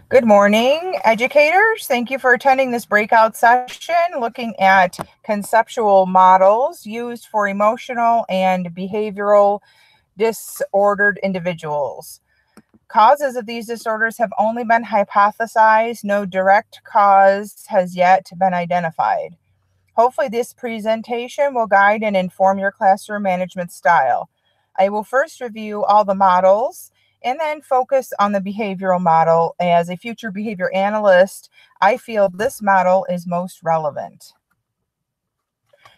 Good morning, educators. Thank you for attending this breakout session looking at conceptual models used for emotional and behavioral disordered individuals. Causes of these disorders have only been hypothesized. No direct cause has yet been identified. Hopefully, this presentation will guide and inform your classroom management style. I will first review all the models and then focus on the behavioral model. As a future behavior analyst, I feel this model is most relevant.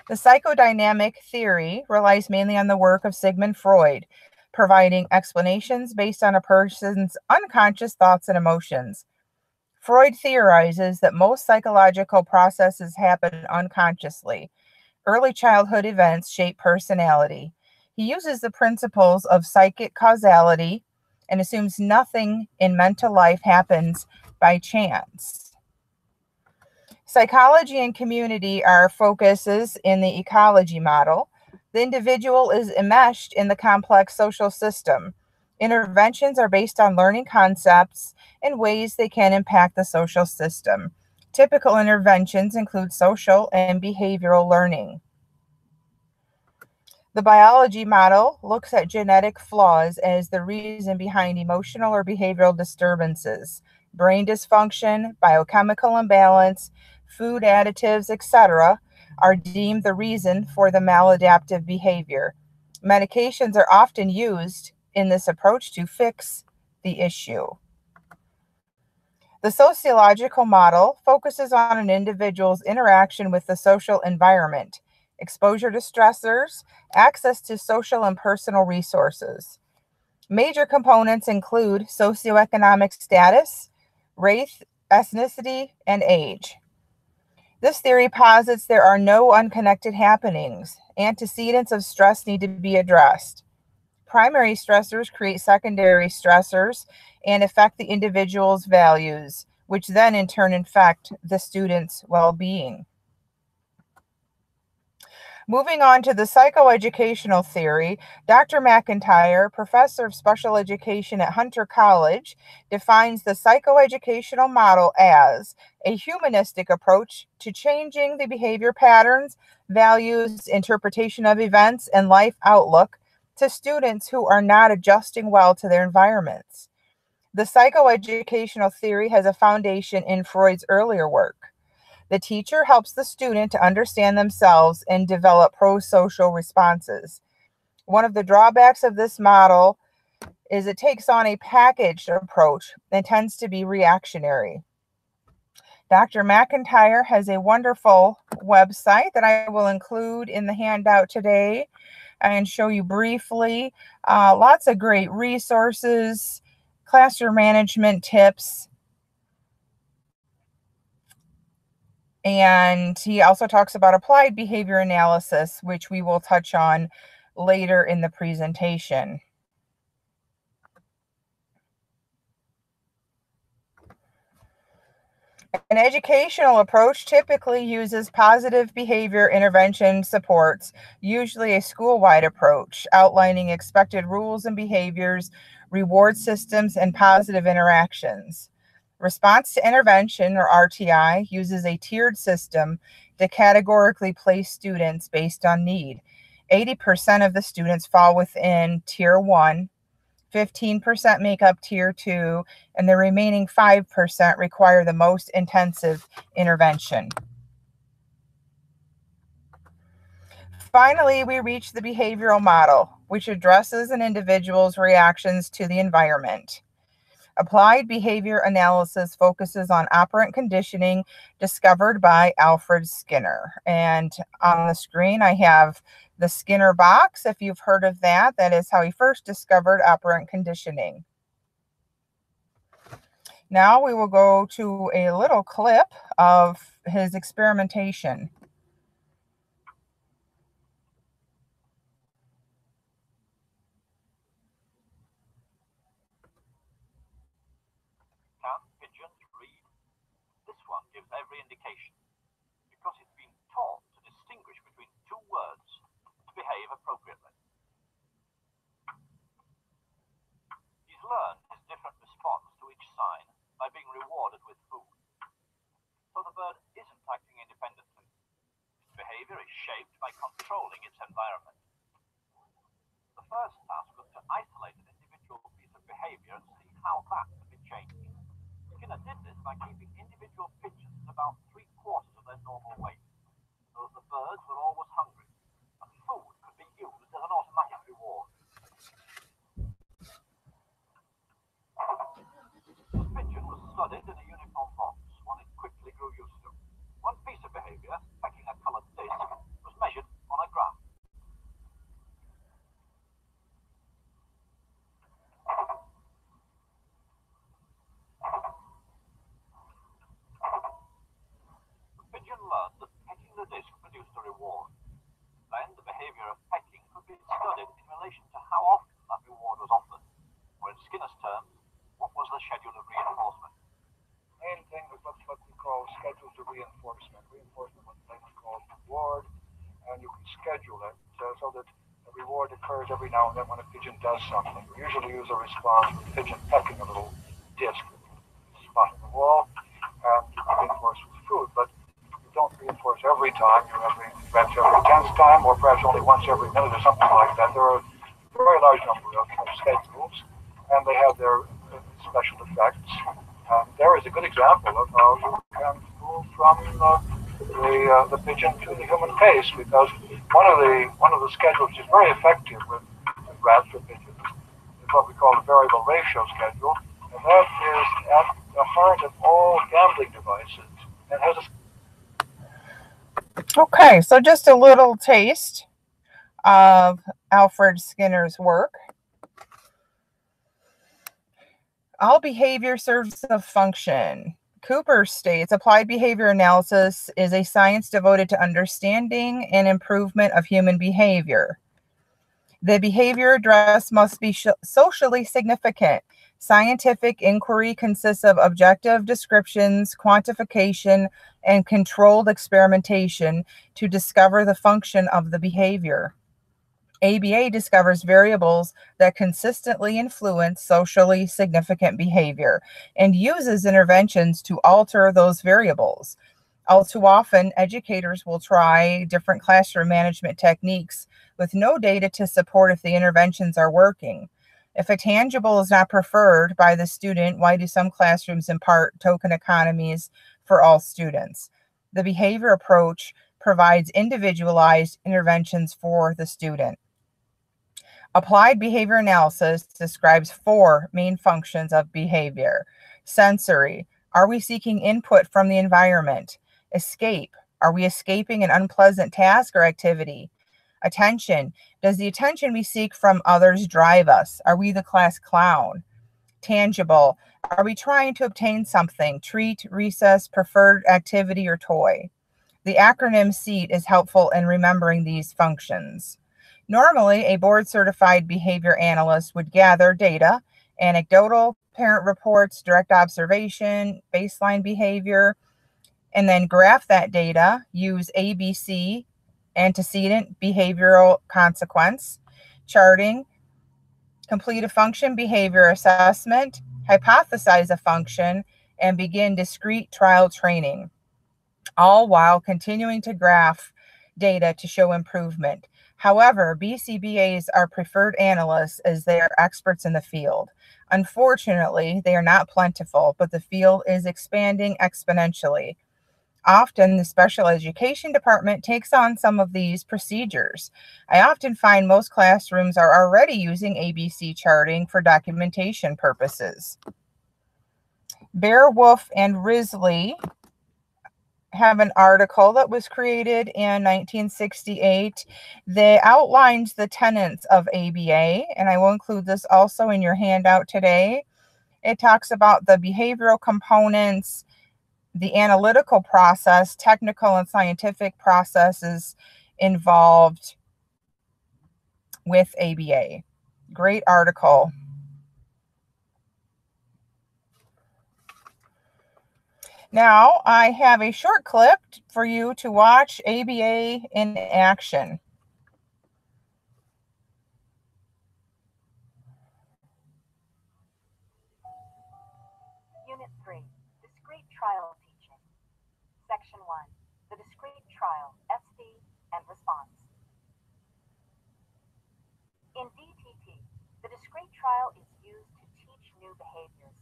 The psychodynamic theory relies mainly on the work of Sigmund Freud, providing explanations based on a person's unconscious thoughts and emotions. Freud theorizes that most psychological processes happen unconsciously. Early childhood events shape personality. He uses the principles of psychic causality and assumes nothing in mental life happens by chance. Psychology and community are focuses in the ecology model. The individual is enmeshed in the complex social system. Interventions are based on learning concepts and ways they can impact the social system. Typical interventions include social and behavioral learning. The biology model looks at genetic flaws as the reason behind emotional or behavioral disturbances. Brain dysfunction, biochemical imbalance, food additives, etc., are deemed the reason for the maladaptive behavior. Medications are often used in this approach to fix the issue. The sociological model focuses on an individual's interaction with the social environment, exposure to stressors, access to social and personal resources. Major components include socioeconomic status, race, ethnicity, and age. This theory posits there are no unconnected happenings. Antecedents of stress need to be addressed. Primary stressors create secondary stressors and affect the individual's values, which then in turn affect the student's well-being. Moving on to the psychoeducational theory, Dr. McIntyre, professor of special education at Hunter College, defines the psychoeducational model as a humanistic approach to changing the behavior patterns, values, interpretation of events, and life outlook to students who are not adjusting well to their environments. The psychoeducational theory has a foundation in Freud's earlier work. The teacher helps the student to understand themselves and develop pro-social responses. One of the drawbacks of this model is it takes on a packaged approach and tends to be reactionary. Dr. McIntyre has a wonderful website that I will include in the handout today and show you briefly. Lots of great resources, classroom management tips, and he also talks about applied behavior analysis, which we will touch on later in the presentation. An educational approach typically uses positive behavior intervention supports, usually a school-wide approach, outlining expected rules and behaviors, reward systems, and positive interactions. Response to intervention, or RTI, uses a tiered system to categorically place students based on need. 80% of the students fall within Tier 1, 15% make up Tier 2, and the remaining 5% require the most intensive intervention. Finally, we reach the behavioral model, which addresses an individual's reactions to the environment. Applied behavior analysis focuses on operant conditioning discovered by Alfred Skinner. And on the screen, I have the Skinner box. If you've heard of that, that is how he first discovered operant conditioning. Now we will go to a little clip of his experimentation. Can pigeons read? This one gives every indication, because it's been taught to distinguish between two words to behave appropriately. He's learned his different response to each sign by being rewarded studied in a uniform box, one it quickly grew used to. One piece of behavior, pecking a coloured disc, was measured on a graph. The pigeon learned that pecking the disc produced a reward. Then the behavior of pecking could be studied in relation to how often that reward was offered, or in Skinner's terms, what was the schedule of reinforcement. The main thing was what we call schedules of reinforcement. Reinforcement was a thing called reward, and you can schedule it so that the reward occurs every now and then when a pigeon does something. We usually use a response with the pigeon pecking a little disc spot in the wall, and you can reinforce with food, but you don't reinforce every time. You're perhaps every 10th time, or perhaps only once every minute, or something like that. There are a very large number of schedules, and they have their special effects. There is a good example of how you can move from the pigeon to the human pace, because one of the schedules is very effective with rats or pigeons is what we call the variable ratio schedule, and that is at the heart of all gambling devices and has a. Okay, so just a little taste of Alfred Skinner's work. All behavior serves a function. Cooper states applied behavior analysis is a science devoted to understanding and improvement of human behavior. The behavior addressed must be socially significant. Scientific inquiry consists of objective descriptions, quantification, and controlled experimentation to discover the function of the behavior. ABA discovers variables that consistently influence socially significant behavior and uses interventions to alter those variables. All too often, educators will try different classroom management techniques with no data to support if the interventions are working. If a tangible is not preferred by the student, why do some classrooms impart token economies for all students? The behavior approach provides individualized interventions for the student. Applied behavior analysis describes four main functions of behavior. Sensory. Are we seeking input from the environment? Escape. Are we escaping an unpleasant task or activity? Attention. Does the attention we seek from others drive us? Are we the class clown? Tangible. Are we trying to obtain something? Treat, recess, preferred activity, or toy? The acronym SEAT is helpful in remembering these functions. Normally, a board-certified behavior analyst would gather data, anecdotal, parent reports, direct observation, baseline behavior, and then graph that data, use ABC, antecedent behavioral consequence, charting, complete a function behavior assessment, hypothesize a function, and begin discrete trial training, all while continuing to graph data to show improvement. However, BCBAs are preferred analysts as they are experts in the field. Unfortunately, they are not plentiful, but the field is expanding exponentially. Often, the special education department takes on some of these procedures. I often find most classrooms are already using ABC charting for documentation purposes. Bearwolf and Risley have an article that was created in 1968 that outlines the tenets of ABA, and I will include this also in your handout today. It talks about the behavioral components, the analytical process, technical and scientific processes involved with ABA. Great article. Now, I have a short clip for you to watch ABA in action. Unit 3, Discrete Trial Teaching. Section 1, the Discrete Trial, SD, and Response. In DTT, the discrete trial is used to teach new behaviors.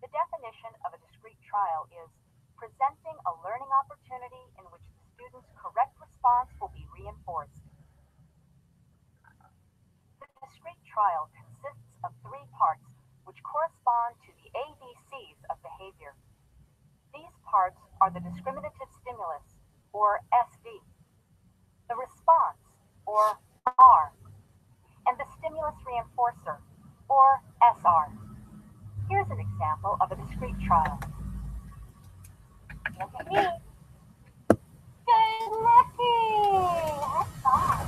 The definition of a discrete trial is presenting a learning opportunity in which the student's correct response will be reinforced. The discrete trial consists of three parts which correspond to the ABCs of behavior. parts are the discriminative stimulus, or SD, the response, or R, and the stimulus reinforcer, or SR. Here's an example of a discrete trial. Look at me. Good looking! High five.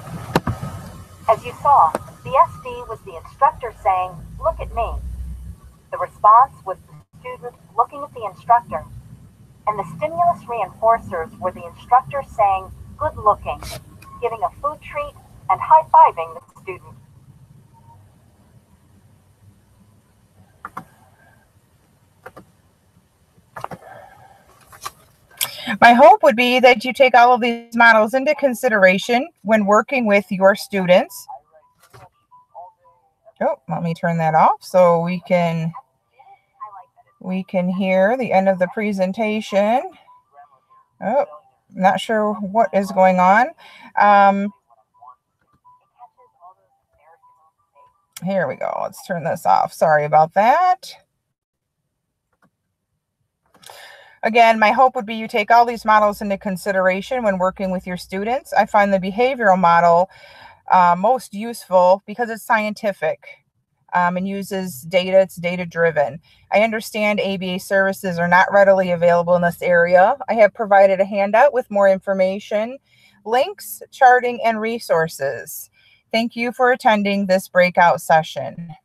As you saw, the SD was the instructor saying, "Look at me." The response was the student looking at the instructor. And the stimulus reinforcers were the instructor saying, "Good looking," giving a food treat and high-fiving the student. My hope would be that you take all of these models into consideration when working with your students. Oh, let me turn that off so we can hear the end of the presentation. Oh, not sure what is going on. Here we go. Let's turn this off. Sorry about that. Again, my hope would be you take all these models into consideration when working with your students. I find the behavioral model most useful because it's scientific and uses data. It's data-driven. I understand ABA services are not readily available in this area. I have provided a handout with more information, links, charting, and resources. Thank you for attending this breakout session.